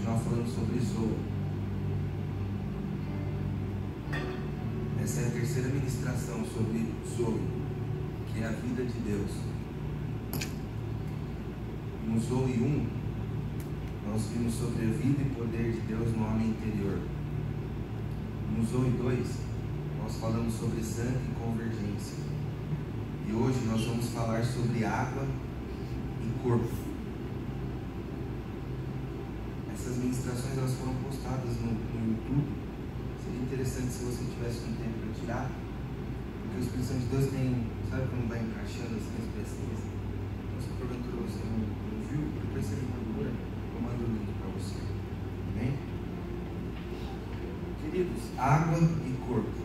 continuar falando sobre Zoe. Essa é a terceira ministração sobre Zoe, que é a vida de Deus. No Zoe 1, nós vimos sobre a vida e poder de Deus no homem interior. No Zoe 2, nós falamos sobre sangue e convergência. E hoje nós vamos falar sobre água e corpo. Essas ministrações elas foram postadas no YouTube. Seria interessante se você tivesse um tempo para tirar, porque o Espírito Santo de Deus tem, sabe quando vai encaixando as pecinhas? Então, se porventura você não viu, depois você me procura, eu mando o link para você. Amém? Queridos, água e corpo.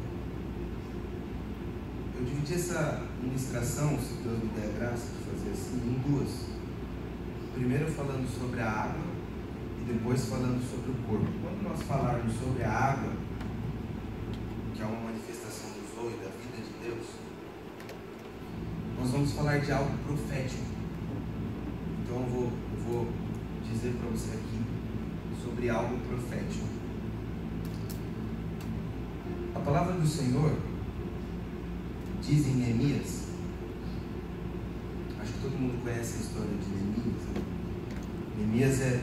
Eu dividi essa ministração, se Deus me der a graça de fazer assim, em duas. Primeiro falando sobre a água e depois falando sobre o corpo. Quando nós falarmos sobre a água, que é uma manifestação do Zoe, da vida de Deus, nós vamos falar de algo profético. Então eu vou dizer para você aqui sobre algo profético. A palavra do Senhor diz em Neemias, acho que todo mundo conhece a história de Neemias, né? Neemias é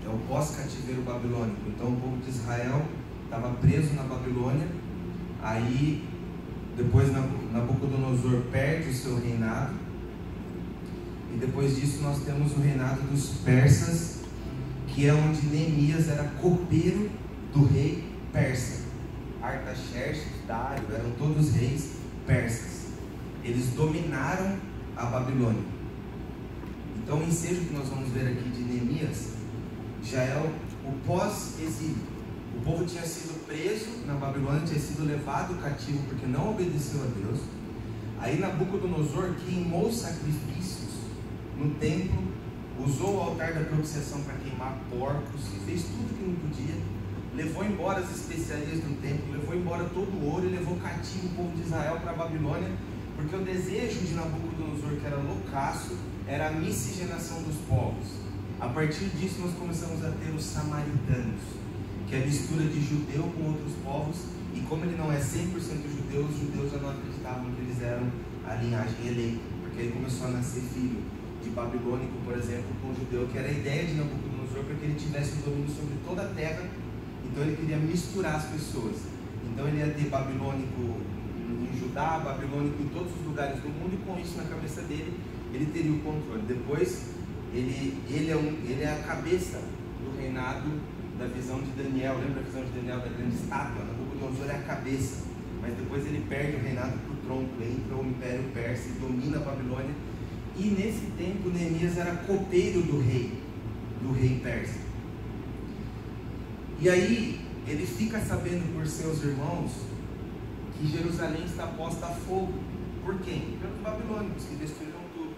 o pós-cativeiro babilônico. Então o povo de Israel estava preso na Babilônia. Aí depois Nabucodonosor perde o seu reinado, e depois disso nós temos o reinado dos persas, que é onde Neemias era copeiro do rei persa. Artaxerxes, Dário, eram todos reis persas. Eles dominaram a Babilônia. Então o ensejo que nós vamos ver aqui de Neemias já é o pós-exílio. O povo tinha sido preso na Babilônia, tinha sido levado cativo porque não obedeceu a Deus. Aí Nabucodonosor queimou sacrifícios no templo, usou o altar da propiciação para queimar porcos, fez tudo que não podia, levou embora as especiarias do templo, levou embora todo o ouro e levou cativo o povo de Israel para a Babilônia, porque o desejo de Nabucodonosor, que era loucaço, era a miscigenação dos povos. A partir disso nós começamos a ter os samaritanos, que é a mistura de judeu com outros povos, e como ele não é 100% judeu, os judeus já não acreditavam que eles eram a linhagem eleita, porque aí começou a nascer filho de babilônico, por exemplo, com judeu, que era a ideia de Nabucodonosor, para que ele tivesse o domínio sobre toda a terra. Então ele queria misturar as pessoas. Então ele ia ter babilônico em Judá, babilônico em todos os lugares do mundo, e com isso na cabeça dele, ele teria o controle. Depois, ele é a cabeça do reinado da visão de Daniel. Lembra a visão de Daniel da grande estátua? Nabucodonosor é a cabeça, mas depois ele perde o reinado para o tronco, entra o Império Persa e domina a Babilônia. E nesse tempo Neemias era copeiro do rei persa. E aí ele fica sabendo por seus irmãos que Jerusalém está posta a fogo. Por quem? Pelos babilônicos, que destruíram tudo.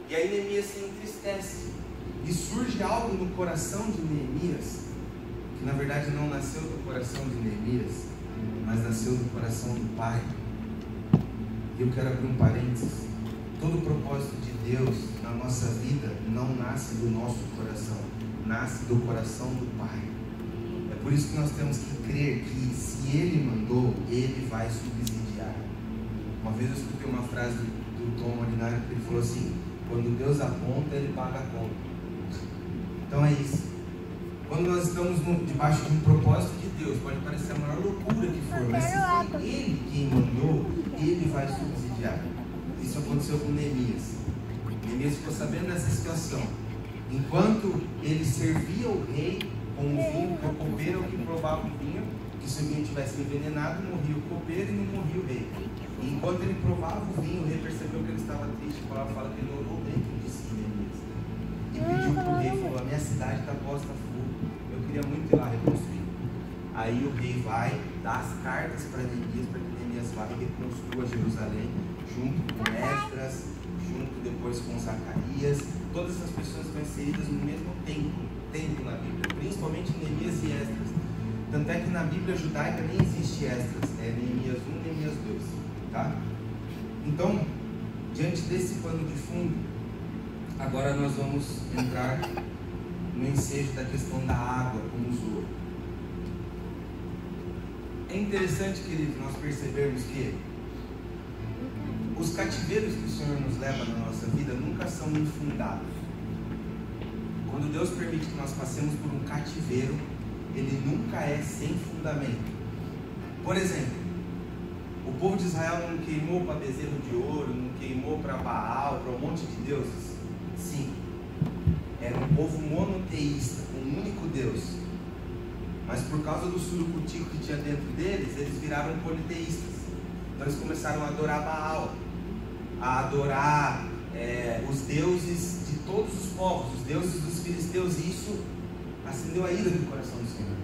E aí Neemias se entristece, e surge algo no coração de Neemias, que na verdade não nasceu do coração de Neemias, mas nasceu do coração do Pai. E eu quero abrir um parênteses. Todo o propósito de Deus na nossa vida não nasce do nosso coração, nasce do coração do Pai. É por isso que nós temos que crer que se Ele mandou, Ele vai subsidiar. Uma vez eu escutei uma frase do Tom Molinário, que ele falou assim: quando Deus aponta, Ele paga a conta. Então é isso. Quando nós estamos debaixo de um propósito de Deus, pode parecer a maior loucura que for, mas se foi Ele quem mandou, Ele vai subsidiar. Isso aconteceu com Neemias. Neemias ficou sabendo dessa situação. Enquanto ele servia o rei com o vinho, porque o copeiro é o que provava o vinho, que se o vinho tivesse envenenado, morria o copeiro e não morria o rei. E enquanto ele provava o vinho, o rei percebeu que ele estava triste. A palavra fala que ele orou dentro de si, Neemias, e pediu para o rei, falou: a minha cidade está posta a fogo, eu queria muito ir lá reconstruir. Aí o rei vai, dá as cartas para Neemias, para que Neemias vá e reconstrua Jerusalém, junto com Esdras, junto depois com Zacarias. Todas essas pessoas estão inseridas no mesmo templo na Bíblia, principalmente Neemias e Esdras. Tanto é que na Bíblia judaica nem existe Esdras, é Neemias 1, Neemias 2, tá? Então, diante desse pano de fundo, agora nós vamos entrar no ensejo da questão da água como Zoar. É interessante, queridos, nós percebermos que os cativeiros que o Senhor nos leva na nossa vida nunca são infundados. Quando Deus permite que nós passemos por um cativeiro, ele nunca é sem fundamento. Por exemplo, o povo de Israel não queimou para bezerro de ouro, não queimou para Baal, para um monte de deuses. Sim, era um povo monoteísta, com um único Deus. Mas por causa do suruputico que tinha dentro deles, eles viraram politeístas. Então eles começaram a adorar Baal, a adorar os deuses de todos os povos, os deuses dos filisteus, e isso acendeu a ira do coração do Senhor.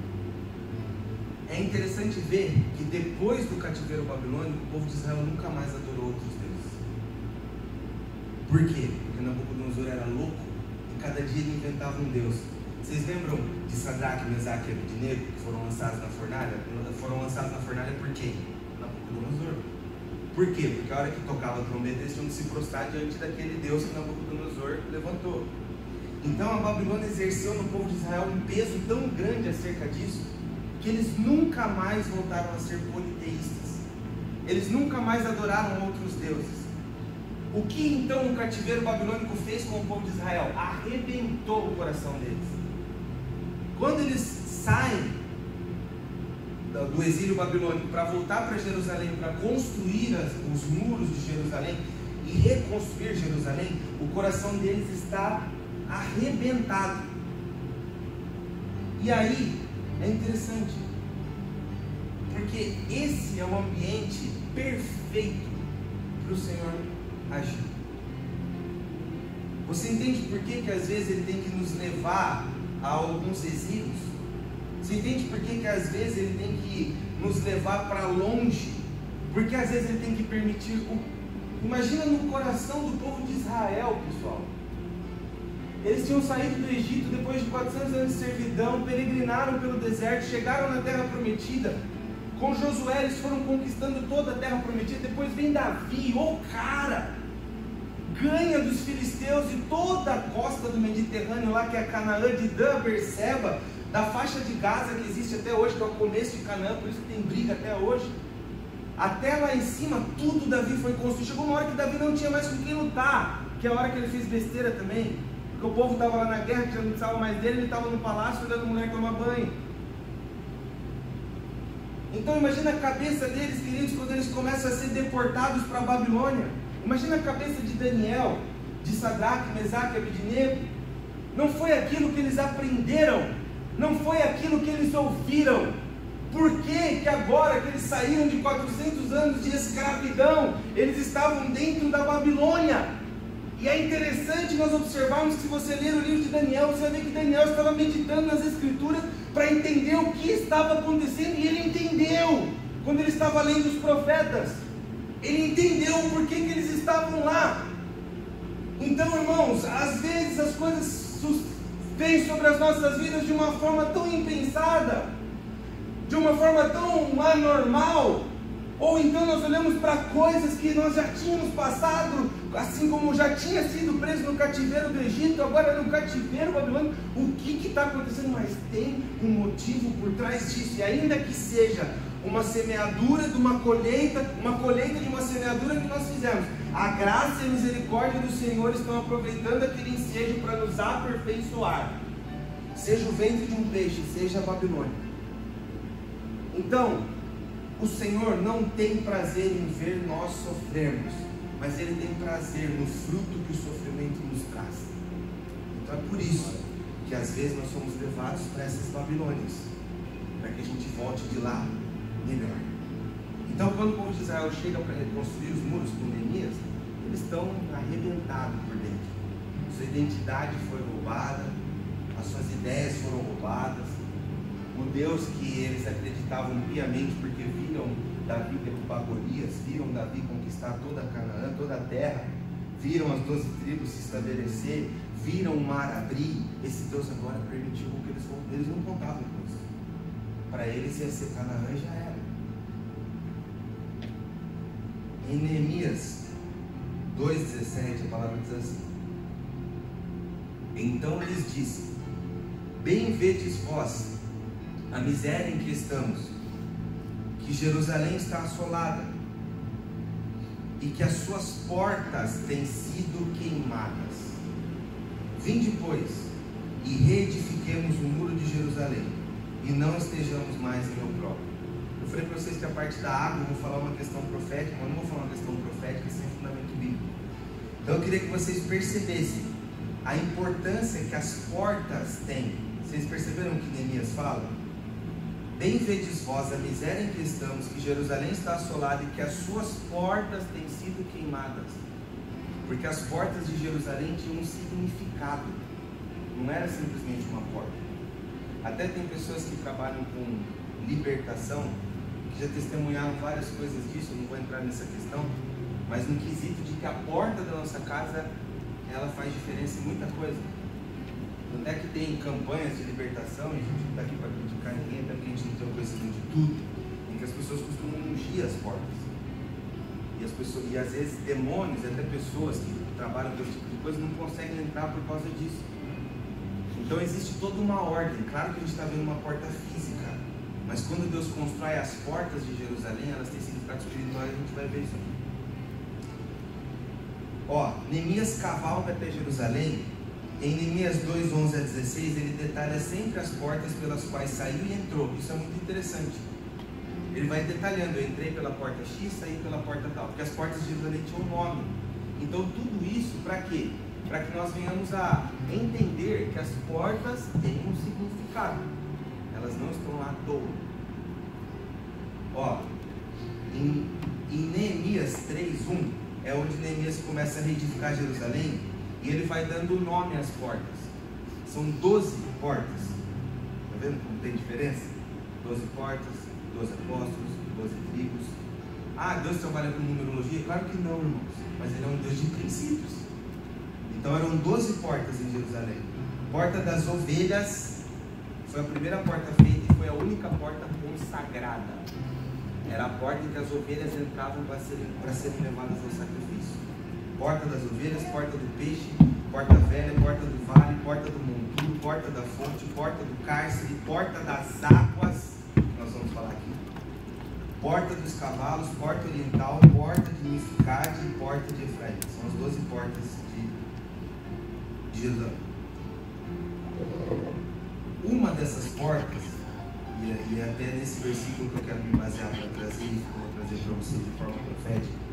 É interessante ver que depois do cativeiro babilônico, o povo de Israel nunca mais adorou outros deuses. Por quê? Porque Nabucodonosor era louco e cada dia ele inventava um deus. Vocês lembram de Sadraque, Mesaque e Abednego, que foram lançados na fornalha? Foram lançados na fornalha por quem? Nabucodonosor. Por quê? Porque a hora que tocava a trombeta, eles tinham que se prostrar diante daquele Deus que Nabucodonosor levantou. Então a Babilônia exerceu no povo de Israel um peso tão grande acerca disso, que eles nunca mais voltaram a ser politeístas. Eles nunca mais adoraram outros deuses. O que então o cativeiro babilônico fez com o povo de Israel? Arrebentou o coração deles. Quando eles saem do exílio babilônico para voltar para Jerusalém, para construir os muros de Jerusalém e reconstruir Jerusalém, o coração deles está arrebentado. E aí é interessante, porque esse é o ambiente perfeito para o Senhor agir. Você entende por que às vezes Ele tem que nos levar a alguns exílios? Você entende por que às vezes Ele tem que nos levar para longe? Porque às vezes Ele tem que permitir Imagina no coração do povo de Israel, pessoal. Eles tinham saído do Egito depois de 400 anos de servidão, peregrinaram pelo deserto, chegaram na terra prometida. Com Josué eles foram conquistando toda a terra prometida. Depois vem Davi, cara, ganha dos filisteus e toda a costa do Mediterrâneo lá, que é Canaã, de Dan, Berseba, da faixa de Gaza que existe até hoje, que é o começo de Canaã, por isso que tem briga até hoje. Até lá em cima, tudo Davi foi construído. Chegou uma hora que Davi não tinha mais com quem lutar, que é a hora que ele fez besteira também, porque o povo estava lá na guerra, que já não precisava mais dele, ele estava no palácio olhando a mulher tomar banho. Então imagina a cabeça deles, queridos, quando eles começam a ser deportados para a Babilônia. Imagina a cabeça de Daniel, de Sadraque, Mesaque e Abednego. Não foi aquilo que eles aprenderam, não foi aquilo que eles ouviram. Por que agora que eles saíram de 400 anos de escravidão, eles estavam dentro da Babilônia? E é interessante nós observarmos que, se você ler o livro de Daniel, você vai ver que Daniel estava meditando nas escrituras para entender o que estava acontecendo, e ele entendeu quando ele estava lendo os profetas. Ele entendeu o porquê que eles estavam lá. Então, irmãos, às vezes as coisas vêm sobre as nossas vidas de uma forma tão impensada, de uma forma tão anormal, ou então nós olhamos para coisas que nós já tínhamos passado, assim como já tinha sido preso no cativeiro do Egito, agora no cativeiro babilônico. O que está acontecendo? Mas tem um motivo por trás disso, e ainda que seja uma semeadura de uma colheita de uma semeadura que nós fizemos, a graça e a misericórdia do Senhor estão aproveitando aquele ensejo para nos aperfeiçoar, seja o ventre de um peixe, seja a Babilônia. Então, o Senhor não tem prazer em ver nós sofrermos, mas Ele tem prazer no fruto que o sofrimento nos traz. Então é por isso que às vezes nós somos levados para essas Babilônias, para que a gente volte de lá melhor. Então, quando o povo de Israel chega para reconstruir os muros com Neemias, eles estão arrebentados por dentro. Sua identidade foi roubada, as suas ideias foram roubadas. O Deus que eles acreditavam piamente, porque viram Davi derrubar Golias, viram Davi conquistar toda a Canaã, toda a terra, viram as 12 tribos se estabelecer, viram o mar abrir. Esse Deus agora permitiu que eles não contavam com isso. Para eles ia ser Canaã e já era. Em Neemias 2,17 a palavra diz assim: então lhes disse: Bem vedes vós a miséria em que estamos, que Jerusalém está assolada, e que as suas portas têm sido queimadas. Vinde, pois, e reedifiquemos o muro de Jerusalém, e não estejamos mais em opróbrio. Eu falei para vocês que a parte da água eu vou falar uma questão profética, mas não vou falar uma questão profética sem fundamento bíblico. Então eu queria que vocês percebessem a importância que as portas têm. Vocês perceberam o que Neemias fala? Bem vedes vós a miséria em que estamos, que Jerusalém está assolada e que as suas portas têm sido queimadas. Porque as portas de Jerusalém tinham um significado, não era simplesmente uma porta. Até tem pessoas que trabalham com libertação, que já testemunharam várias coisas disso, eu não vou entrar nessa questão, mas no quesito de que a porta da nossa casa, ela faz diferença em muita coisa. Tanto é que tem campanhas de libertação, e a gente não está aqui para criticar ninguém, até porque a gente não tem o conhecimento de tudo, em que as pessoas costumam ungir as portas. E às vezes demônios, até pessoas que trabalham com esse tipo de coisa, não conseguem entrar por causa disso. Então existe toda uma ordem. Claro que a gente está vendo uma porta física, mas quando Deus constrói as portas de Jerusalém, elas têm significado espiritual, e a gente vai ver isso aqui. Neemias cavalga até Jerusalém. Em Neemias 2, 11 a 16, ele detalha sempre as portas pelas quais saiu e entrou. Isso é muito interessante. Ele vai detalhando: eu entrei pela porta X, saí pela porta tal, porque as portas de Jerusalém tinham um nome. Então tudo isso para quê? Para que nós venhamos a entender que as portas têm um significado, elas não estão lá à toa. Em Neemias 3:1 é onde Neemias começa a reedificar Jerusalém, e ele vai dando nome às portas. São 12 portas. Está vendo como tem diferença? 12 portas, 12 apóstolos, 12 tribos. Deus trabalha com numerologia? Claro que não, irmãos, mas Ele é um Deus de princípios. Então eram 12 portas em Jerusalém. Porta das Ovelhas foi a primeira porta feita e foi a única porta consagrada. Era a porta em que as ovelhas entravam para serem levadas ao sacrifício. Porta das Ovelhas, porta do Peixe, porta velha, porta do vale, porta do monturo, porta da fonte, porta do cárcere, porta das águas, que nós vamos falar aqui, porta dos cavalos, porta oriental, porta de Mificade e porta de Efraim. São as 12 portas de Jerusalém. Uma dessas portas, e até nesse versículo que eu quero me basear para trazer, que eu vou trazer para vocês de forma profética,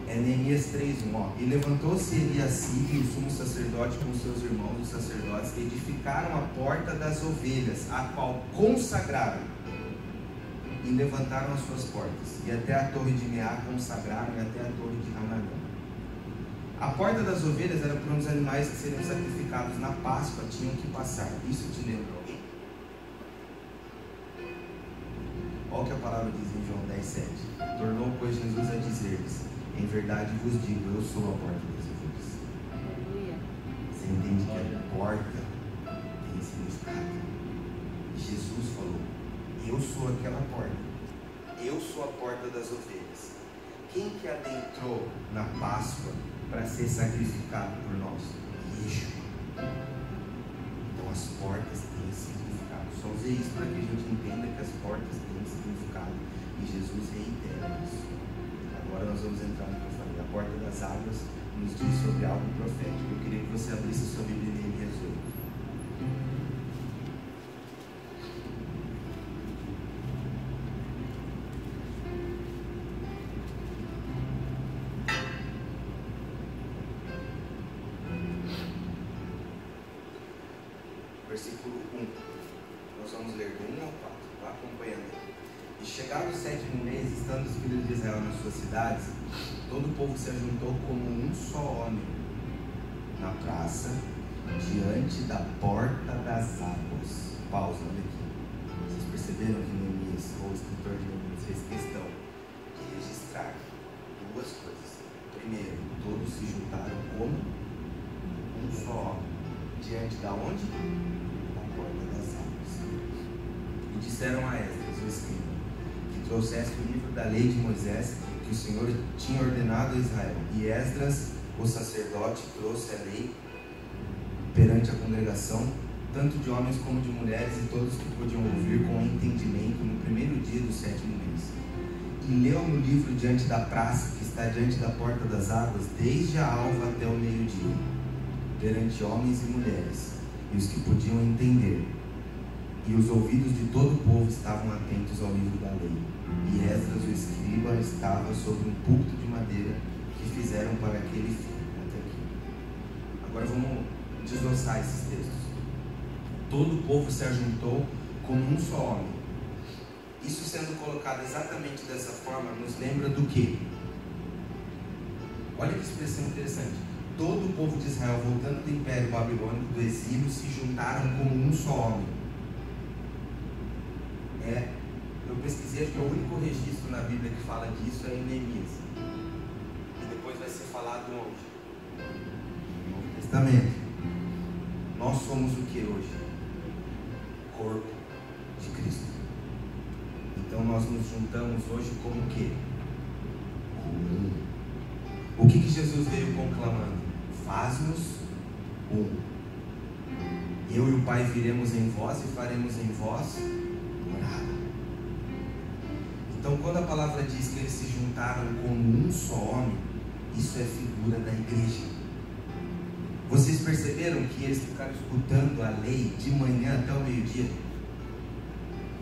é Neemias 3:1. E levantou-se Eliacibe, o sumo sacerdote, com seus irmãos, os sacerdotes, e edificaram a porta das ovelhas, a qual consagraram, e levantaram as suas portas, e até a torre de Meá consagraram, e até a torre de Hananã. A porta das ovelhas era por onde os animais que seriam sacrificados na Páscoa tinham que passar. Isso te lembra alguém? Olha o que a palavra diz em João 10:7. Tornou, pois, Jesus a dizer-lhes: em verdade vos digo, eu sou a porta das ovelhas. Você entende que a porta tem significado? Jesus falou: eu sou aquela porta. Eu sou a porta das ovelhas. Quem que adentrou na Páscoa para ser sacrificado por nós? Yeshua. Então as portas têm significado. Só usei isso para que a gente entenda que as portas têm significado. E Jesus reitera isso. Agora nós vamos entrar no que eu falei. A porta das águas nos diz sobre algo profético. Eu queria que você abrisse a sua Bíblia em Neemias 8. Versículo 1. Nós vamos ler do 1 ao 4. Vá acompanhando. E chegado o 7º mês, estando os filhos de Israel nas suas cidades, todo o povo se ajuntou como um só homem na praça, diante da porta das águas. Pausa, olha aqui. Vocês perceberam que Neemias, ou o escritor de Neemias, fez questão de registrar duas coisas. Primeiro, todos se juntaram como um só homem. Diante da onde? Da porta das águas. E disseram a Esdras, o escriba, que trouxesse o livro da lei de Moisés, que o Senhor tinha ordenado a Israel. E Esdras, o sacerdote, trouxe a lei perante a congregação, tanto de homens como de mulheres, e todos que podiam ouvir com entendimento no primeiro dia do 7º mês. E leu no livro diante da praça, que está diante da porta das águas, desde a alva até o meio-dia, perante homens e mulheres, e os que podiam entender. E os ouvidos de todo o povo estavam atentos ao livro da lei. E Esdras, o escriba, estava sobre um púlpito de madeira que fizeram para aquele fim. Até aqui. Agora vamos desossar esses textos. Todo o povo se ajuntou como um só homem. Isso sendo colocado exatamente dessa forma, nos lembra do quê? Olha que expressão interessante. Todo o povo de Israel, voltando do Império Babilônico, do exílio, se juntaram como um só homem. Eu pesquisei, acho que o único registro na Bíblia que fala disso é em Neemias. E depois vai ser falado onde? No Novo Testamento. Nós somos o que hoje? Corpo de Cristo. Então nós nos juntamos hoje como o quê? Como um. O que Jesus veio conclamando? Faz-nos um. Eu e o Pai viremos em vós e faremos em vós morada. Então, quando a palavra diz que eles se juntaram como um só homem, isso é figura da igreja. Vocês perceberam que eles ficaram escutando a lei de manhã até o meio-dia?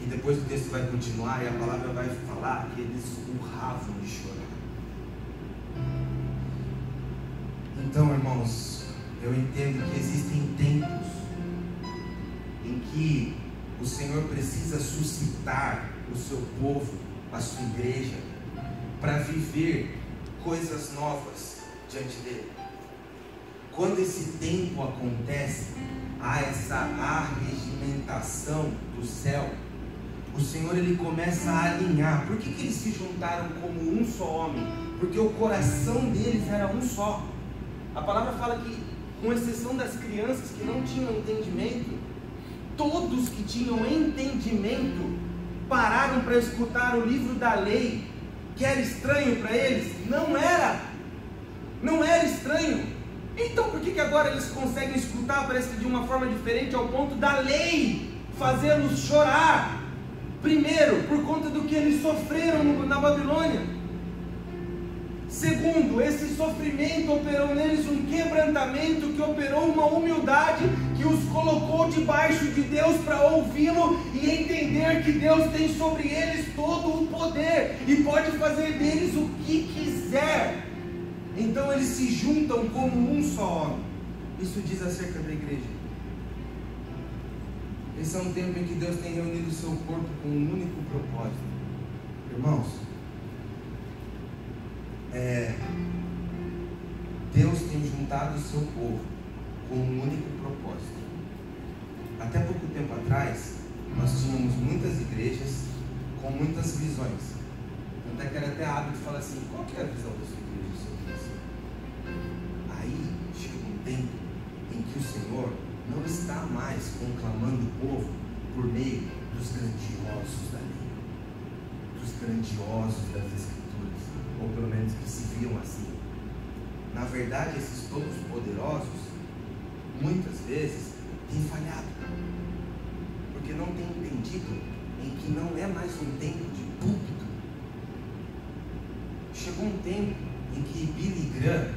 E depois o texto vai continuar e a palavra vai falar que eles urravam de chorar. Então, irmãos, eu entendo que existem tempos em que o Senhor precisa suscitar o seu povo, a sua igreja, para viver coisas novas diante dele. Quando esse tempo acontece, há essa arregimentação do céu. O Senhor, ele começa a alinhar. Por que eles se juntaram como um só homem? Porque o coração deles era um só. A palavra fala que, com exceção das crianças que não tinham entendimento, todos que tinham entendimento pararam para escutar o livro da lei, que era estranho para eles. Não era estranho. Então por que agora eles conseguem escutar, parece que de uma forma diferente, ao ponto da lei fazê-los chorar? Primeiro, por conta do que eles sofreram na Babilônia. Segundo, esse sofrimento operou neles um quebrantamento, que operou uma humildade, que os colocou debaixo de Deus para ouvi-lo e entender que Deus tem sobre eles todo o poder e pode fazer deles o que quiser. Então eles se juntam como um só homem. Isso diz acerca da igreja. Esse é um tempo em que Deus tem reunido o seu corpo com um único propósito. Irmãos, Deus tem juntado o seu povo com um único propósito. Até pouco tempo atrás, nós tínhamos muitas igrejas com muitas visões. Até que era até hábito falar assim: qual que é a visão da sua igreja sobre isso? Aí chega um tempo em que o Senhor não está mais conclamando o povo por meio dos grandiosos da lei, dos grandiosos das Escrituras, ou pelo menos que se viam assim. Na verdade, esses todos poderosos, muitas vezes, têm falhado, porque não têm entendido em que não é mais um tempo de púlpito. Chegou um tempo em que Billy Graham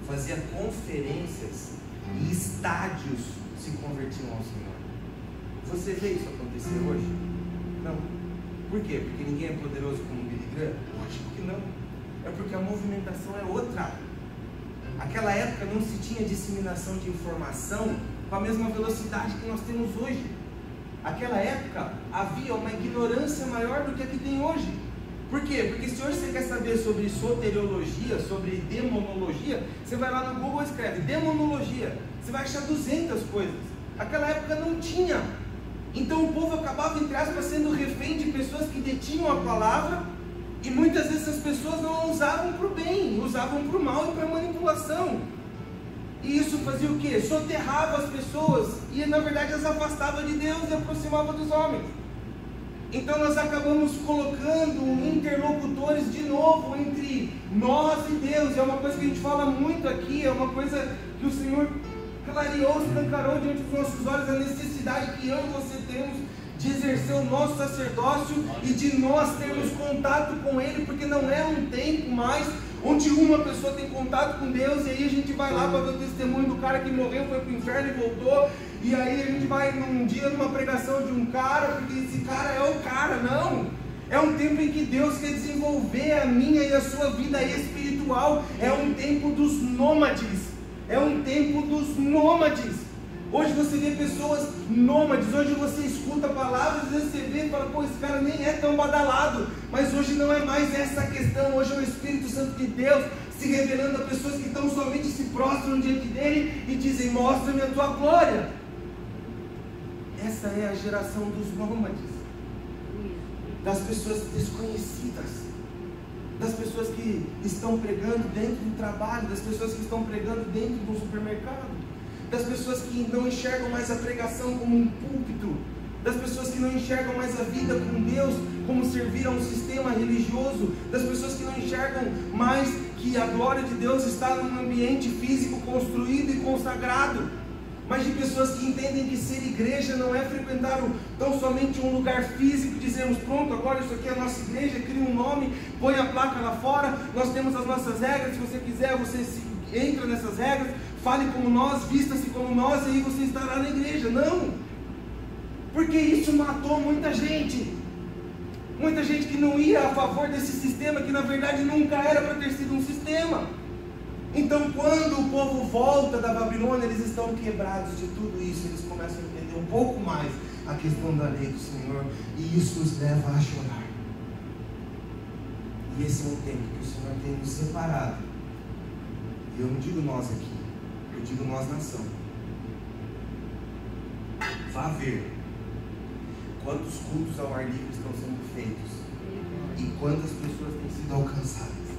fazia conferências e estádios se convertiam ao Senhor. Você vê isso acontecer hoje? Não. Por quê? Porque ninguém é poderoso como Billy Graham? Lógico que não. É porque a movimentação é outra. Aquela época não se tinha disseminação de informação com a mesma velocidade que nós temos hoje. Aquela época havia uma ignorância maior do que a que tem hoje. Por quê? Porque se hoje você quer saber sobre soteriologia, sobre demonologia, você vai lá no Google e escreve demonologia, você vai achar 200 coisas. Aquela época não tinha. Então o povo acabava, entre aspas, sendo refém de pessoas que detinham a palavra, e muitas vezes essas pessoas não a usavam para o bem, usavam para o mal e para a manipulação. E isso fazia o quê? Soterrava as pessoas e na verdade as afastava de Deus e aproximava dos homens. Então nós acabamos colocando interlocutores de novo entre nós e Deus. É uma coisa que a gente fala muito aqui, é uma coisa que o Senhor clareou, escancarou diante dos nossos olhos a necessidade que eu e você temos de exercer o nosso sacerdócio e de nós termos contato com Ele, porque não é um tempo mais onde uma pessoa tem contato com Deus e aí a gente vai lá para ver o testemunho do cara que morreu, foi para o inferno e voltou, e aí a gente vai num dia numa pregação de um cara, porque esse cara é o cara. Não! É um tempo em que Deus quer desenvolver a minha e a sua vida espiritual. É um tempo dos nômades. É um tempo dos nômades. Hoje você vê pessoas nômades. Hoje você escuta palavras, às vezes você vê e fala, pô, esse cara nem é tão badalado. Mas hoje não é mais essa a questão. Hoje é o Espírito Santo de Deus se revelando a pessoas que tão somente se prostram diante dele e dizem, mostra-me a tua glória. Essa é a geração dos nômades, das pessoas desconhecidas, das pessoas que estão pregando dentro do trabalho, das pessoas que estão pregando dentro do supermercado, das pessoas que não enxergam mais a pregação como um púlpito, das pessoas que não enxergam mais a vida com Deus como servir a um sistema religioso, das pessoas que não enxergam mais que a glória de Deus está num ambiente físico construído e consagrado, mas de pessoas que entendem que ser igreja não é frequentar tão somente um lugar físico, dizemos, pronto, agora isso aqui é a nossa igreja, cria um nome, põe a placa lá fora, nós temos as nossas regras, se você quiser, você entra nessas regras, fale como nós, vista-se como nós, e aí você estará na igreja. Não! Porque isso matou muita gente que não ia a favor desse sistema, que na verdade nunca era para ter sido um sistema. Então, quando o povo volta da Babilônia, eles estão quebrados de tudo isso, eles começam a entender um pouco mais a questão da lei do Senhor, e isso os leva a chorar. E esse é um tempo que o Senhor tem nos separado, e eu não digo nós aqui, eu digo nós nação. Vá ver quantos cultos ao ar livre estão sendo feitos, e quantas pessoas têm sido alcançadas.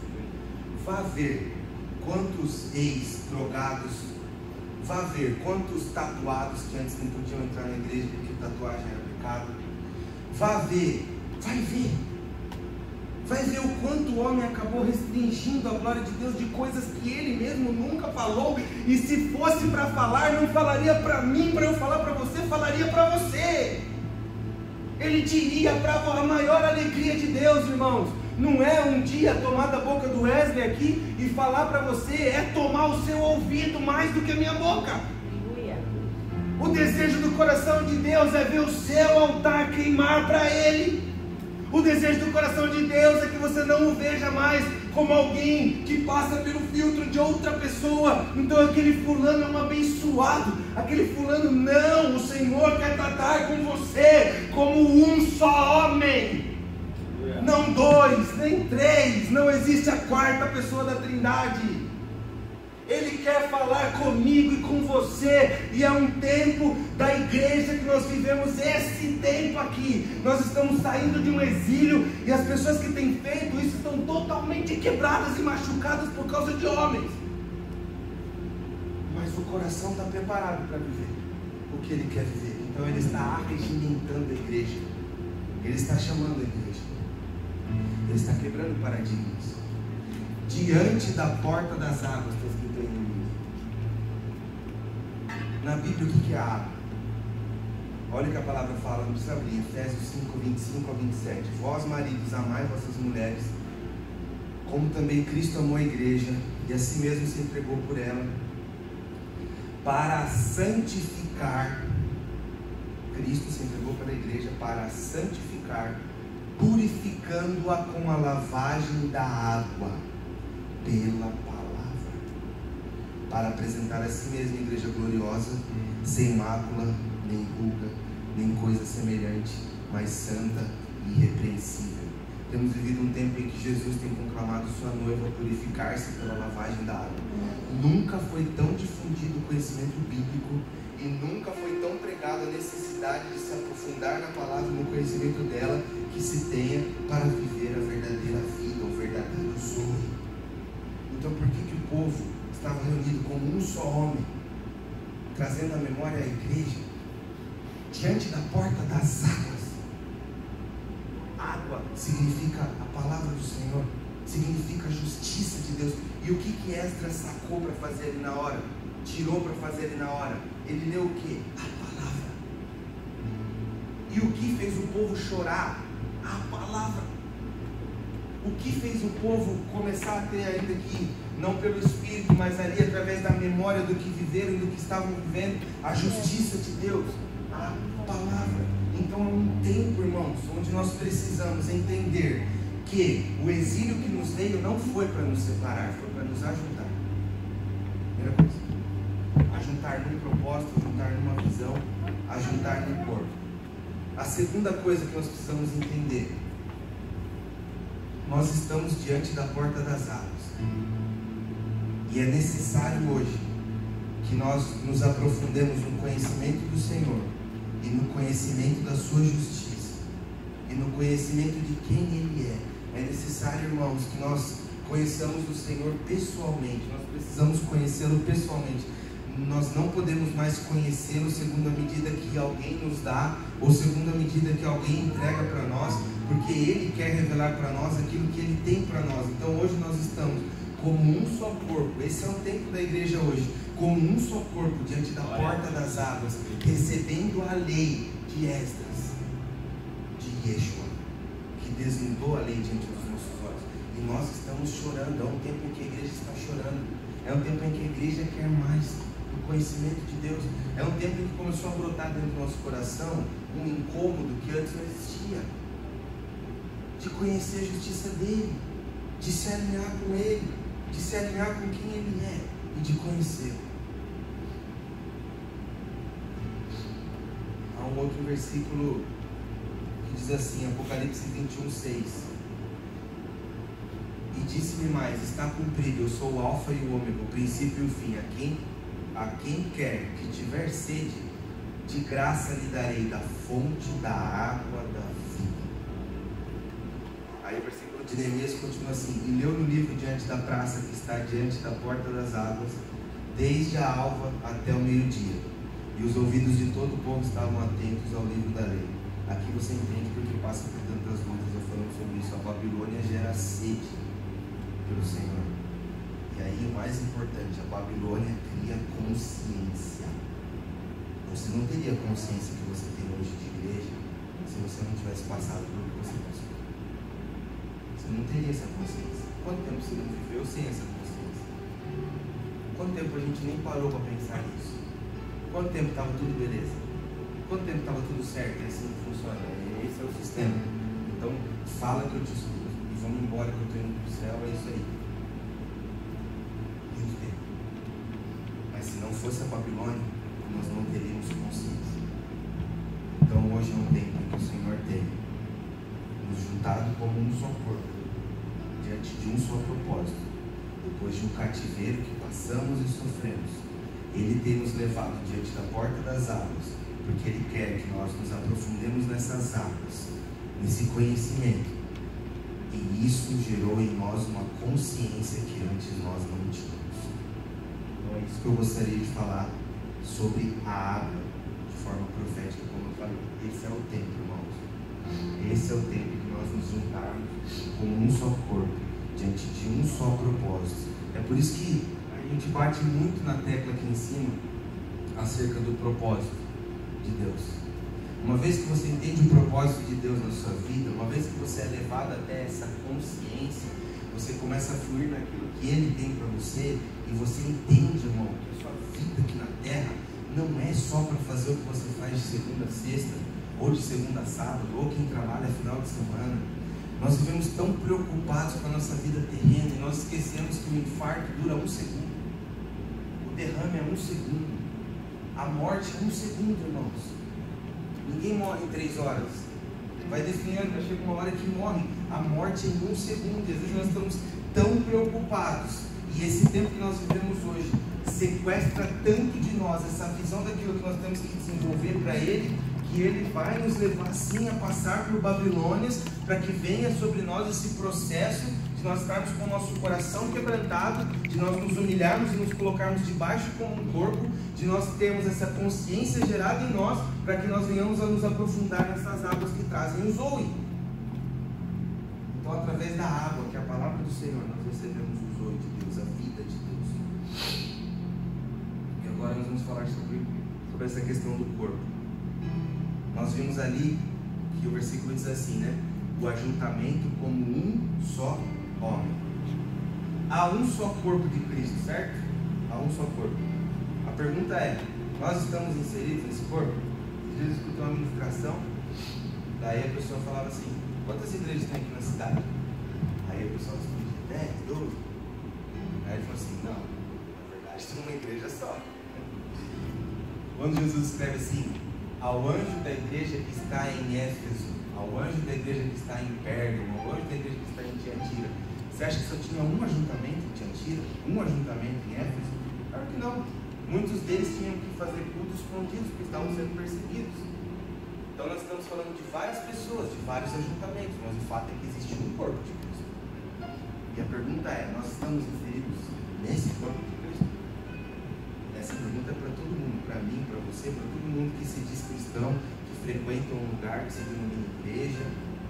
Vá ver quantos ex-drogados, vá ver quantos tatuados que antes não podiam entrar na igreja porque tatuagem era pecado. Vai ver o quanto o homem acabou restringindo a glória de Deus de coisas que ele mesmo nunca falou, e se fosse para falar, não falaria para mim, para eu falar para você, falaria para você. Ele diria para a maior alegria de Deus, irmãos. Não é um dia tomar da boca do Wesley aqui e falar para você, é tomar o seu ouvido mais do que a minha boca. O desejo do coração de Deus é ver o seu altar queimar para Ele. O desejo do coração de Deus é que você não o veja mais como alguém que passa pelo filtro de outra pessoa. Então aquele fulano é um abençoado, aquele fulano não, o Senhor quer tratar com você como um só homem. Não dois, nem três, não existe a quarta pessoa da Trindade. Ele quer falar comigo e com você, e é um tempo da igreja que nós vivemos, esse tempo aqui. Nós estamos saindo de um exílio, e as pessoas que têm feito isso estão totalmente quebradas e machucadas por causa de homens. Mas o coração está preparado para viver o que ele quer viver. Então ele está arregimentando a igreja, ele está chamando a igreja. Ele está quebrando paradigmas. Diante da porta das águas, está escrito aí no livro. Na Bíblia, o que é a água? Olha o que a palavra fala, não precisa abrir, Efésios 5, 25 a 27. Vós, maridos, amai vossas mulheres, como também Cristo amou a igreja, e a si mesmo se entregou por ela, para santificar. Cristo se entregou para a igreja para santificar, purificando-a com a lavagem da água pela palavra, para apresentar a si mesma igreja gloriosa, sem mácula, nem ruga, nem coisa semelhante, mas santa e irrepreensível. Temos vivido um tempo em que Jesus tem conclamado sua noiva a purificar-se pela lavagem da água. Nunca foi tão difundido o conhecimento bíblico, e nunca foi tão pregada a necessidade de se aprofundar na palavra e no conhecimento dela, que se tenha para viver a verdadeira vida, o verdadeiro zoe. Então por que o povo estava reunido como um só homem, trazendo a memória à igreja, diante da porta das águas? Água significa a palavra do Senhor. significa a justiça de Deus. E o que Esdras sacou para fazer ali na hora? Tirou para fazer ali na hora? Ele leu o que? A palavra. E o que fez o povo chorar? A palavra. O que fez o povo começar a ter ainda que, não pelo Espírito, mas ali através da memória do que viveram e do que estavam vivendo, a justiça de Deus? A palavra. Então é um tempo, irmãos, onde nós precisamos entender que o exílio que nos veio não foi para nos separar, foi para nos ajuntar. Primeira coisa, ajuntar num propósito, ajuntar numa visão, ajuntar num corpo. A segunda coisa que nós precisamos entender: nós estamos diante da porta das águas, e é necessário hoje que nós nos aprofundemos no conhecimento do Senhor e no conhecimento da sua justiça e no conhecimento de quem Ele é. É necessário, irmãos, que nós conheçamos o Senhor pessoalmente. Nós precisamos conhecê-lo pessoalmente. Nós não podemos mais conhecê-lo segundo a medida que alguém nos dá, ou segundo a medida que alguém entrega para nós, porque Ele quer revelar para nós aquilo que Ele tem para nós. Então hoje nós estamos como um só corpo. Esse é o tempo da igreja hoje, como um só corpo diante da porta das águas, recebendo a lei de Esdras, de Yeshua, que desnudou a lei diante dos nossos olhos. E nós estamos chorando. É um tempo em que a igreja está chorando. É um tempo em que a igreja quer mais do conhecimento de Deus. É um tempo em que começou a brotar dentro do nosso coração um incômodo que antes não existia, de conhecer a justiça dele, de se alinhar com ele, de se alinhar com quem ele é e de conhecê-lo. Há um outro versículo que diz assim, Apocalipse 21:6: e disse-me mais: está cumprido, eu sou o alfa e o ômega, o princípio e o fim. A quem quer que tiver sede, de graça lhe darei da fonte da água da vida. Aí o versículo de Neemias continua assim: e leu no livro diante da praça que está diante da porta das águas, desde a alva até o meio-dia, e os ouvidos de todo o povo estavam atentos ao livro da lei. Aqui você entende porque passa por tantas lutas. Eu falando sobre isso. A Babilônia gera sede pelo Senhor. E aí o mais importante, a Babilônia cria consciência. Você não teria a consciência que você tem hoje de igreja se você não tivesse passado pelo que você passou. Você não teria essa consciência. Quanto tempo você não viveu sem essa consciência? Quanto tempo a gente nem parou para pensar nisso? Quanto tempo estava tudo beleza? Quanto tempo estava tudo certo? E assim funciona. Esse é o sistema. Então fala que eu te escuto e vamos embora que eu estou indo para o céu. É isso aí. Muito tempo. Mas se não fosse a Babilônia, nós não teríamos consciência. Então hoje é um tempo em que o Senhor tem nos juntado como um só corpo, diante de um só propósito. Depois de um cativeiro que passamos e sofremos, Ele tem nos levado diante da porta das águas, porque Ele quer que nós nos aprofundemos nessas águas, nesse conhecimento. E isso gerou em nós uma consciência que antes nós não tínhamos. Então é isso que eu gostaria de falar sobre a água de forma profética, como eu falei. Esse é o tempo, irmãos. Esse é o tempo que nós nos juntarmos como um só corpo, diante de um só propósito. É por isso que a gente bate muito na tecla aqui em cima acerca do propósito de Deus. Uma vez que você entende o propósito de Deus na sua vida, uma vez que você é levado até essa consciência, você começa a fluir naquilo que Ele tem para você, e você entende, irmão, que a sua vida aqui na terra não é só para fazer o que você faz de segunda a sexta, ou de segunda a sábado, ou quem trabalha final de semana. Nós vivemos tão preocupados com a nossa vida terrena, e nós esquecemos que o infarto dura 1 segundo, o derrame é 1 segundo, a morte é 1 segundo, irmãos. Ninguém morre em 3 horas. Vai definindo, chega uma hora que morre. A morte é em 1 segundo. E às vezes nós estamos tão preocupados. E esse tempo que nós vivemos hoje sequestra tanto de nós essa visão daquilo que nós temos que desenvolver para Ele, que Ele vai nos levar sim a passar por Babilônias, para que venha sobre nós esse processo de nós estarmos com o nosso coração quebrantado, de nós nos humilharmos e nos colocarmos debaixo como um corpo, de nós termos essa consciência gerada em nós, para que nós venhamos a nos aprofundar nessas águas que trazem o zoe. Então, através da água, que é a palavra do Senhor, nós recebemos o zoe de Deus, a vida de Deus. E agora nós vamos falar sobre essa questão do corpo. Nós vimos ali que o versículo diz assim, né? O ajuntamento como um só homem. Há um só corpo de Cristo, certo? Há um só corpo. A pergunta é, nós estamos inseridos nesse corpo? Às vezes eu escutei uma ministração, daí a pessoa falava assim, quantas igrejas tem aqui na cidade? Aí o pessoal respondia, 10, 12. Aí ele falou assim, não, na verdade tem uma igreja só. Quando Jesus escreve assim, ao anjo da igreja que está em Éfeso, ao anjo da igreja que está em Pérgamo, ao anjo da igreja que está em Tiatira, você acha que só tinha um ajuntamento em Tiatira? Um ajuntamento em Éfeso? Claro que não. Muitos deles tinham que fazer cultos escondidos, porque estavam sendo perseguidos. Então nós estamos falando de várias pessoas, de vários ajuntamentos, mas o fato é que existe um corpo de Cristo. E a pergunta é, nós estamos inseridos nesse corpo de Cristo? Essa pergunta é para todo mundo, para mim, para você, para todo mundo que se diz cristão, que frequenta um lugar, que se denomina igreja.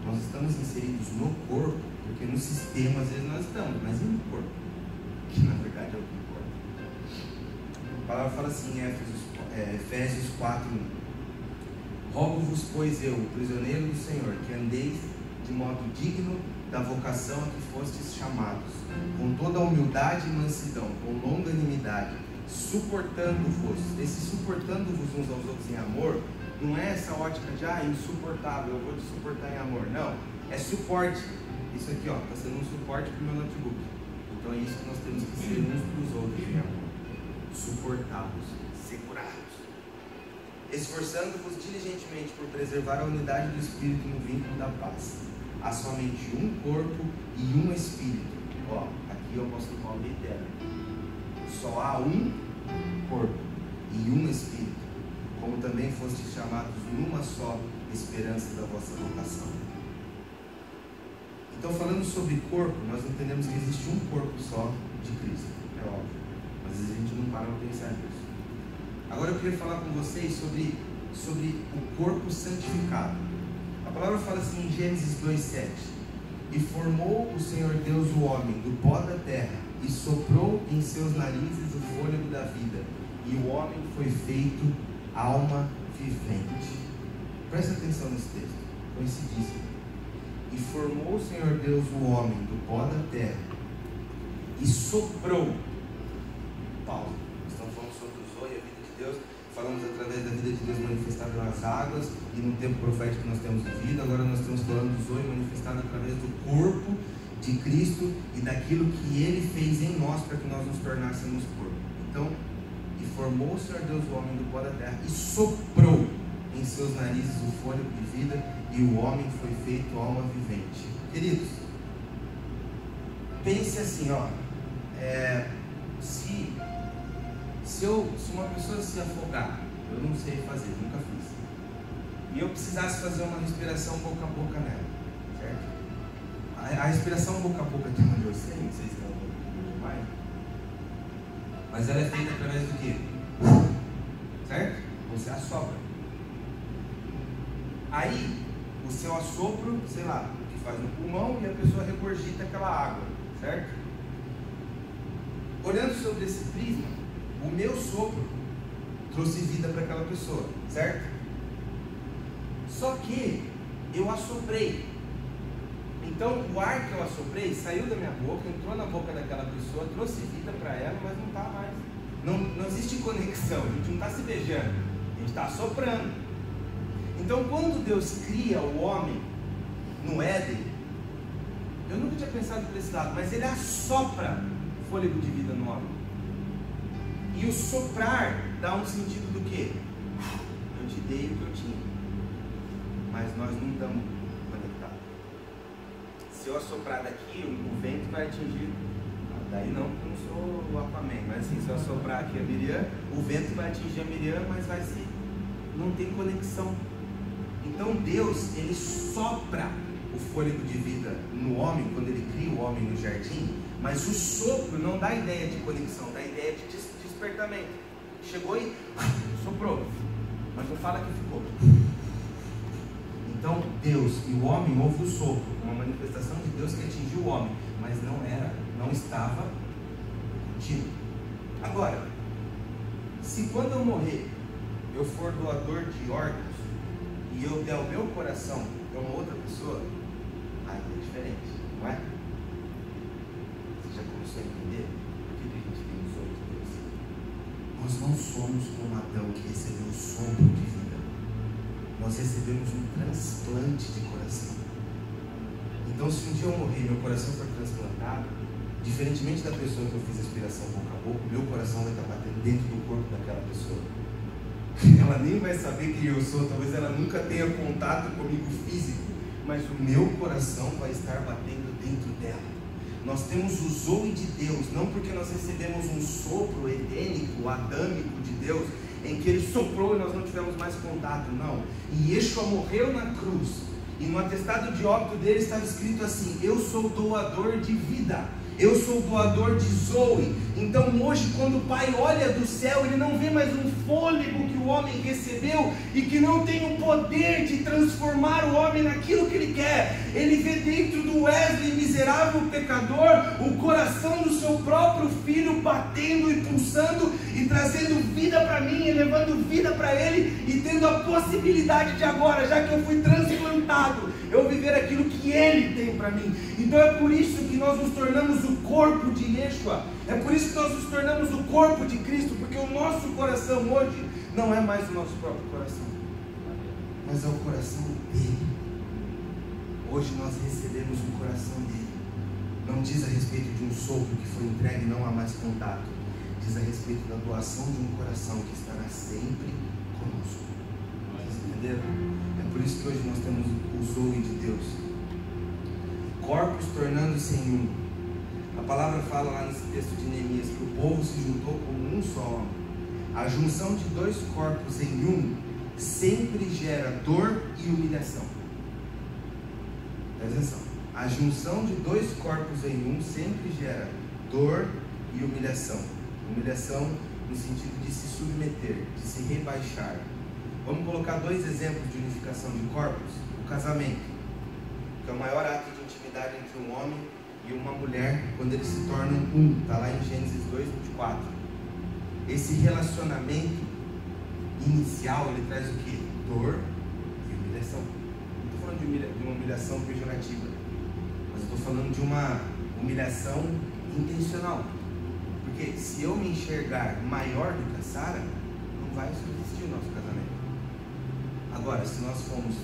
Nós estamos inseridos no corpo, porque no sistema às vezes nós estamos, mas e no corpo? Que na verdade é o que importa. A palavra fala assim em Efésios 4:1. Rogo-vos, pois eu, prisioneiro do Senhor, que andeis de modo digno da vocação a que fostes chamados, com toda a humildade e mansidão, com longanimidade, suportando-vos. Esse suportando-vos uns aos outros em amor, não é essa ótica de, insuportável, eu vou te suportar em amor. Não, é suporte. Isso aqui, está sendo um suporte para o meu notebook. Então é isso que nós temos que ser uns para os outros em amor. Suportá-los, segurá-los. Esforçando-vos diligentemente por preservar a unidade do Espírito no vínculo da paz. Há somente um corpo e um Espírito. Aqui o apóstolo Paulo reitera. Só há um corpo e um Espírito, como também fostes chamados numa só esperança da vossa vocação. Então, falando sobre corpo, nós entendemos que existe um corpo só de Cristo, é óbvio, mas às vezes a gente não para para pensar nisso. Agora eu queria falar com vocês sobre o corpo santificado. A palavra fala assim em Gênesis 2:7: e formou o Senhor Deus o homem do pó da terra, e soprou em seus narizes o fôlego da vida, e o homem foi feito alma vivente. Presta atenção nesse texto, conhecidíssimo. E formou o Senhor Deus o homem do pó da terra, e soprou. Paulo, estamos falando sobre o zoe, a vida de Deus. Falamos através da vida de Deus manifestada nas águas, e no tempo profético que nós temos vivido. Agora nós estamos falando do zoe manifestado através do corpo de Cristo e daquilo que Ele fez em nós para que nós nos tornássemos corpo. Então, e formou o Senhor Deus o homem do pó da terra, e soprou em seus narizes o fôlego de vida, e o homem foi feito alma vivente. Queridos, pense assim, se uma pessoa se afogar, eu não sei fazer, nunca fiz, e eu precisasse fazer uma respiração boca a boca nela, certo? A respiração boca a boca, até onde eu sei, não sei se é um pouco demais, mas ela é feita através do quê? Certo? Você assopra. Aí, o seu assopro, sei lá, que faz no pulmão, e a pessoa regurgita aquela água, certo? Olhando sobre esse prisma, o meu sopro trouxe vida para aquela pessoa, certo? Só que eu assoprei. Então o ar que eu assoprei saiu da minha boca, entrou na boca daquela pessoa, trouxe vida para ela, mas não está mais. Não existe conexão, a gente não está se beijando, a gente está assoprando. Então quando Deus cria o homem no Éden, eu nunca tinha pensado por esse lado, mas Ele assopra fôlego de vida no homem. E o soprar dá um sentido do quê? Eu te dei o que eu tinha, mas nós não estamos conectados. Se eu assoprar daqui, o vento vai atingir. Daí não, porque eu não sou o Aquaman, mas assim, se eu assoprar aqui a Miriam, o vento vai atingir a Miriam, mas vai se... não tem conexão. Então Deus, Ele sopra o fôlego de vida no homem, quando Ele cria o homem no jardim, mas o sopro não dá ideia de conexão, dá ideia de despertamento. Chegou e soprou, mas não fala que ficou. Então Deus e o homem houve o sopro, uma manifestação de Deus que atingiu o homem, mas não estava contínuo. Agora, se quando eu morrer eu for doador de órgãos e eu der o meu coração para uma outra pessoa, aí é diferente, não é? Você já começou a entender por que a gente tem os olhos de Deus? Nós não somos como Adão, que recebeu o sopro de vida. Nós recebemos um transplante de coração. Então, se um dia eu morrer e meu coração for transplantado, diferentemente da pessoa que eu fiz aspiração boca a boca, meu coração vai estar batendo dentro do corpo daquela pessoa. Ela nem vai saber quem eu sou, talvez ela nunca tenha contato comigo físico, mas o meu coração vai estar batendo dentro dela. Nós temos o zoe de Deus, não porque nós recebemos um sopro edênico, adâmico de Deus, em que Ele soprou e nós não tivemos mais contato, não. E Yeshua morreu na cruz, e no atestado de óbito dele estava escrito assim: eu sou doador de vida, eu sou doador de zoe. Então hoje, quando o Pai olha do céu, Ele não vê mais um fôlego que o homem recebeu e que não tem o poder de transformar o homem naquilo que Ele quer. Ele vê dentro do Wesley, miserável pecador, o coração do seu próprio filho batendo e pulsando e trazendo vida para mim, e levando vida para ele, e tendo a possibilidade de agora, já que eu fui transplantado, eu viver aquilo que Ele tem para mim. Então é por isso que nós nos tornamos o corpo de Yeshua, é por isso que nós nos tornamos o corpo de Cristo, porque o nosso coração hoje não é mais o nosso próprio coração, mas é o coração dele. Hoje nós recebemos o coração dele. Não diz a respeito de um sopro que foi entregue e não há mais contato, diz a respeito da doação de um coração que estará sempre conosco. Vocês entenderam? É por isso que hoje nós temos o zoe de Deus, corpos tornando-se em um. A palavra fala lá nesse texto de Neemias que o povo se juntou como um só homem. A junção de dois corpos em um sempre gera dor e humilhação. Presta atenção. A junção de dois corpos em um sempre gera dor e humilhação. Humilhação no sentido de se submeter, de se rebaixar. Vamos colocar dois exemplos de unificação de corpos. O casamento, que é o maior ato de intimidade entre um homem e uma mulher, quando eles se tornam um. Está lá em Gênesis 2:24. Esse relacionamento inicial, ele traz o que? Dor e humilhação. Não estou falando de uma humilhação pejorativa, mas estou falando de uma humilhação intencional. Porque se eu me enxergar maior do que a Sara, não vai subsistir o nosso casamento. Agora, se nós formos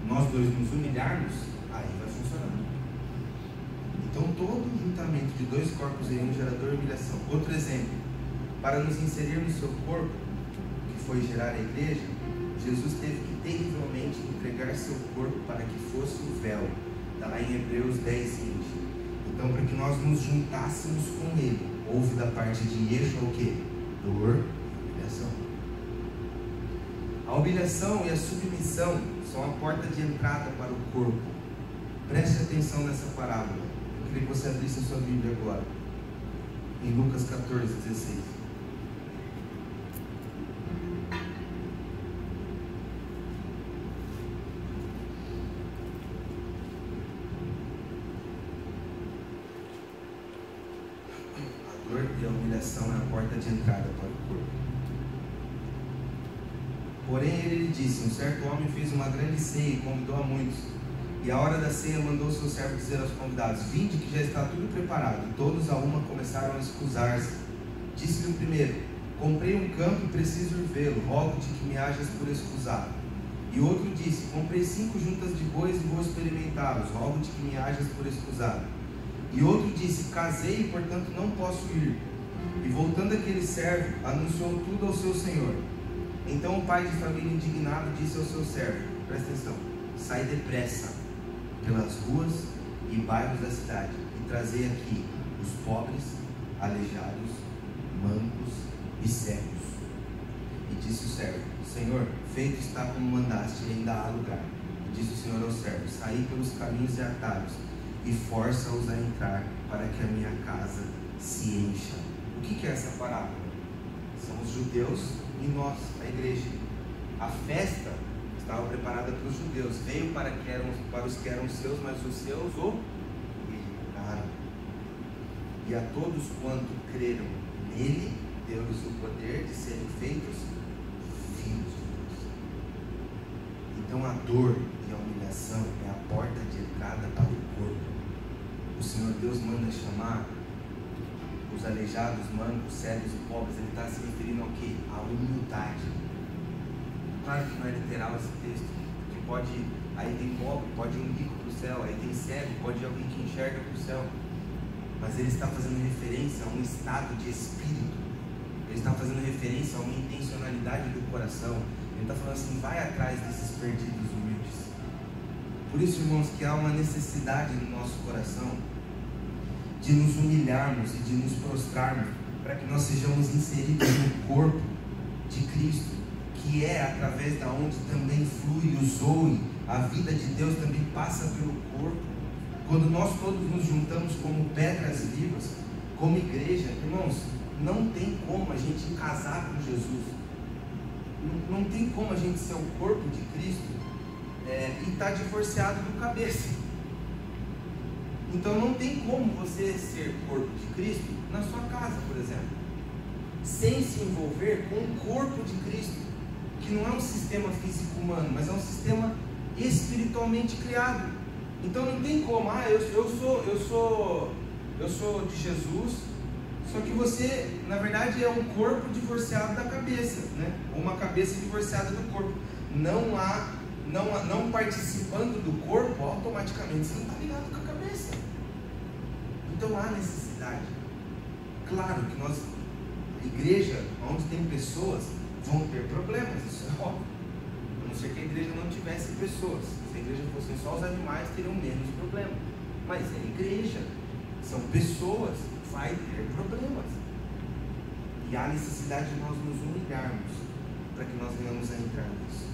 nós dois nos humilharmos, aí vai funcionar. Então todo juntamento de dois corpos em um gera dor e humilhação. Outro exemplo, para nos inserir no seu corpo, que foi gerar a igreja, Jesus teve que terrivelmente entregar seu corpo para que fosse o véu. Está lá em Hebreus 10:20. Então, para que nós nos juntássemos com Ele, houve da parte de Yeshua o quê? Dor e humilhação. A humilhação e a submissão são a porta de entrada para o corpo. Preste atenção nessa parábola. Eu queria que você abrisse a sua Bíblia agora, em Lucas 14:16. A dor e a humilhação é a porta de entrada para o corpo. Porém ele lhe disse: um certo homem fez uma grande ceia e convidou a muitos. E a hora da ceia mandou seu servo dizer aos convidados: vinde que já está tudo preparado. E todos a uma começaram a escusar-se. Disse-lhe o primeiro: comprei um campo e preciso ir vê-lo, rogo-te que me hajas por escusado. E outro disse: comprei 5 juntas de bois e vou experimentá-los, rogo-te que me hajas por escusado. E outro disse: casei e portanto não posso ir. E voltando aquele servo, anunciou tudo ao seu senhor. Então o pai de família indignado disse ao seu servo: presta atenção, sai depressa pelas ruas e bairros da cidade e trazei aqui os pobres, aleijados, mancos e cegos. E disse o servo: Senhor, feito está como mandaste, e ainda há lugar. E disse o Senhor ao servo: saí pelos caminhos e atalhos e força-os a entrar, para que a minha casa se encha. O que é essa parábola? São os judeus e nós, a igreja. A festa estava preparada para os judeus. Veio para os que eram seus, mas os seus o rejeitaram. E a todos quanto creram nele, deu-lhes o poder de serem feitos filhos de Deus. Então a dor e a humilhação é a porta de entrada para o corpo. O Senhor Deus manda chamar os aleijados, mancos, cegos e pobres. Ele está se referindo ao quê? À humildade. Claro que não é literal esse texto, porque aí tem pobre, pode ir um rico para o céu, aí tem cego, pode ir alguém que enxerga para o céu. Mas ele está fazendo referência a um estado de espírito. Ele está fazendo referência a uma intencionalidade do coração. Ele está falando assim: vai atrás desses perdidos humildes. Por isso, irmãos, que há uma necessidade no nosso coração de nos humilharmos e de nos prostrarmos, para que nós sejamos inseridos no corpo de Cristo, que é através da onde também flui o zoe, a vida de Deus também passa pelo corpo. Quando nós todos nos juntamos como pedras vivas, como igreja, irmãos, não tem como a gente casar com Jesus, não tem como a gente ser o corpo de Cristo e estar divorciado do cabeça. Então não tem como você ser corpo de Cristo na sua casa, por exemplo, sem se envolver com o corpo de Cristo, que não é um sistema físico humano, mas é um sistema espiritualmente criado. Então não tem como, eu sou de Jesus, só que você, na verdade, é um corpo divorciado da cabeça, né? Uma cabeça divorciada do corpo. Não participando do corpo, automaticamente você não está ligado com a cabeça. Então há necessidade. Claro que nós, igreja, onde tem pessoas, vão ter problemas, isso é óbvio. A não ser que a igreja não tivesse pessoas. Se a igreja fossem só os animais, teriam menos problema. Mas é igreja, são pessoas, vai ter problemas. E há necessidade de nós nos humilharmos para que nós venhamos a entrar nisso.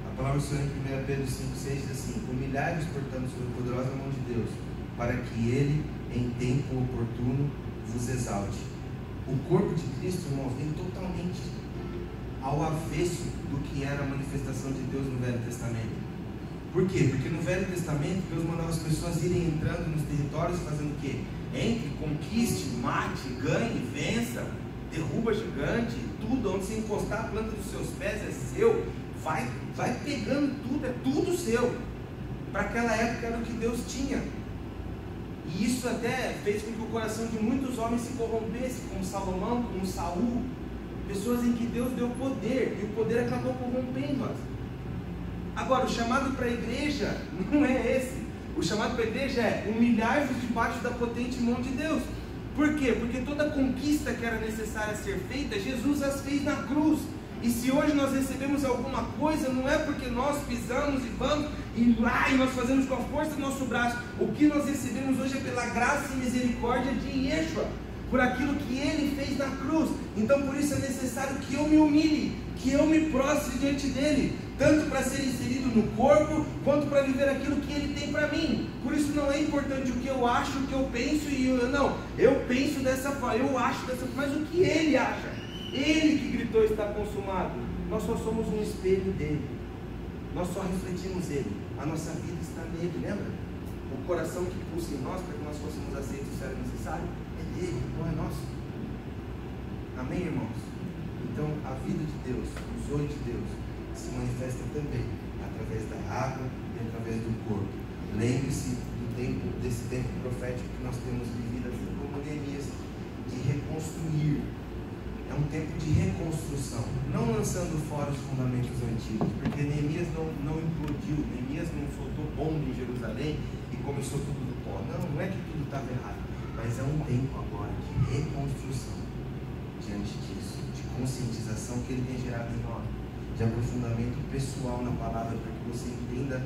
A palavra do Senhor em 1 Pedro 5,6 diz assim: humilhai-vos, portanto, sob a poderosa mão de Deus, para que Ele, em tempo oportuno, vos exalte. O corpo de Cristo, irmãos, vem totalmente ao avesso do que era a manifestação de Deus no Velho Testamento. Por quê? Porque no Velho Testamento Deus mandava as pessoas irem entrando nos territórios fazendo o quê? Entre, conquiste, mate, ganhe, vença, derruba gigante, tudo onde você encostar a planta dos seus pés é seu, vai pegando tudo, é tudo seu. Para aquela época era o que Deus tinha. E isso até fez com que o coração de muitos homens se corrompesse, como Salomão, como Saul, pessoas em que Deus deu poder, e o poder acabou corrompendo-as. Agora, o chamado para a igreja não é esse. O chamado para a igreja é humilhar-vos debaixo da potente mão de Deus. Por quê? Porque toda conquista que era necessária ser feita, Jesus as fez na cruz. E se hoje nós recebemos alguma coisa, não é porque nós pisamos e vamos e lá e nós fazemos com a força do nosso braço. O que nós recebemos hoje é pela graça e misericórdia de Yeshua, por aquilo que Ele fez na cruz. Então por isso é necessário que eu me humilhe, que eu me prostre diante dEle, tanto para ser inserido no corpo, quanto para viver aquilo que Ele tem para mim. Por isso não é importante o que eu acho, o que eu penso, eu penso dessa forma, eu acho dessa forma, mas o que Ele acha. Ele que gritou está consumado. Nós só somos um espelho dele, nós só refletimos Ele, a nossa vida está nele, lembra? O coração que pulsa em nós para que nós fôssemos aceitos se era necessário é dele, não é nosso. Amém, irmãos? Então a vida de Deus, o zoe de Deus, se manifesta também através da água e através do corpo. Lembre-se desse tempo profético que nós temos vivido, assim como Neemias, de reconstruir. É um tempo de reconstrução, não lançando fora os fundamentos antigos, porque Neemias não implodiu, Neemias não soltou bomba em Jerusalém e começou tudo do pó. Não é que tudo estava errado, mas é um tempo agora de reconstrução diante disso, de conscientização que Ele tem gerado em nós, de aprofundamento pessoal na palavra, para que você entenda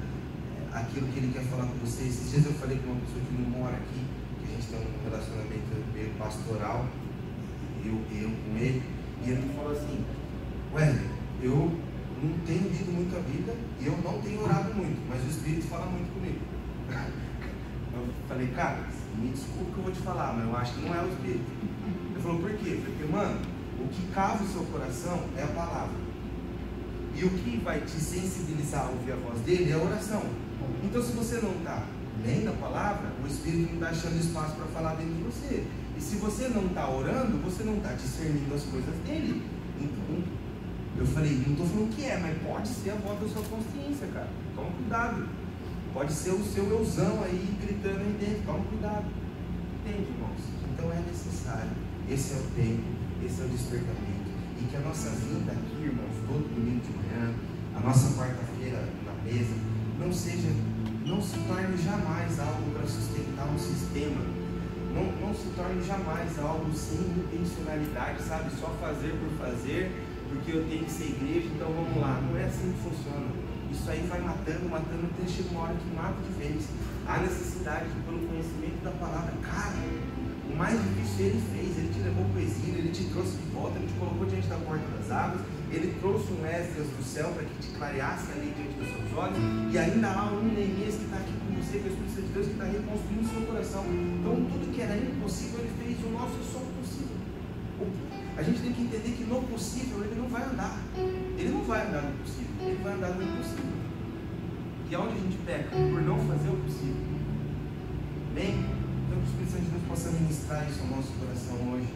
aquilo que Ele quer falar com você. Esses dias eu falei com uma pessoa que não mora aqui, que a gente tem um relacionamento meio pastoral, eu com ele, e ele me falou assim: Wesley, eu não tenho lido muito a Bíblia e eu não tenho orado muito, mas o Espírito fala muito comigo. Eu falei: cara, me desculpa que eu vou te falar, mas eu acho que não é o Espírito. Ele falou: por quê? Porque, mano, o que cava o seu coração é a palavra. E o que vai te sensibilizar a ouvir a voz dele é a oração. Então, se você não está lendo a palavra, o Espírito não está achando espaço para falar dentro de você. E se você não está orando, você não está discernindo as coisas dele. Então, eu falei, não estou falando que é, mas pode ser a voz da sua consciência, cara. Toma cuidado. Pode ser o seu euzão aí gritando aí dentro. Toma cuidado. Entende, irmãos? Então é necessário. Esse é o tempo, esse é o despertamento. E que a nossa vinda aqui, irmãos, todo domingo de manhã, a nossa quarta-feira na mesa, não se torne jamais algo para sustentar um sistema. Não se torne jamais algo sem intencionalidade, sabe? Só fazer por fazer, porque eu tenho que ser igreja, então vamos lá. Não é assim que funciona. Isso aí vai matando, até chega uma hora que mata de vez. Há necessidade pelo conhecimento da palavra. Cara, o mais difícil ele fez. Ele te levou para o exílio, ele te trouxe de volta, ele te colocou diante da porta das águas, ele trouxe um Esdras do céu para que te clareasse ali diante dos seus olhos, e ainda há um Neemias que está aqui com você, com o Espírito Santo de Deus, que está reconstruindo o seu coração. Então tudo que era impossível ele fez, o nosso é só possível. A gente tem que entender que no possível ele não vai andar. Ele não vai andar no possível, ele vai andar no impossível. E aonde a gente peca? Por não fazer o possível. Bem, então que o Espírito Santo de Deus possa ministrar isso ao nosso coração hoje,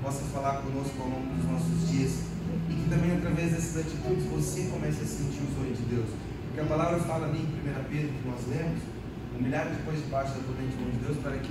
possa falar conosco ao longo dos nossos dias, e que também através dessas atitudes você comece a sentir o zoe de Deus. Porque a palavra fala ali em 1 Pedro que nós lemos, humilhar depois debaixo da potente mão de Deus, para que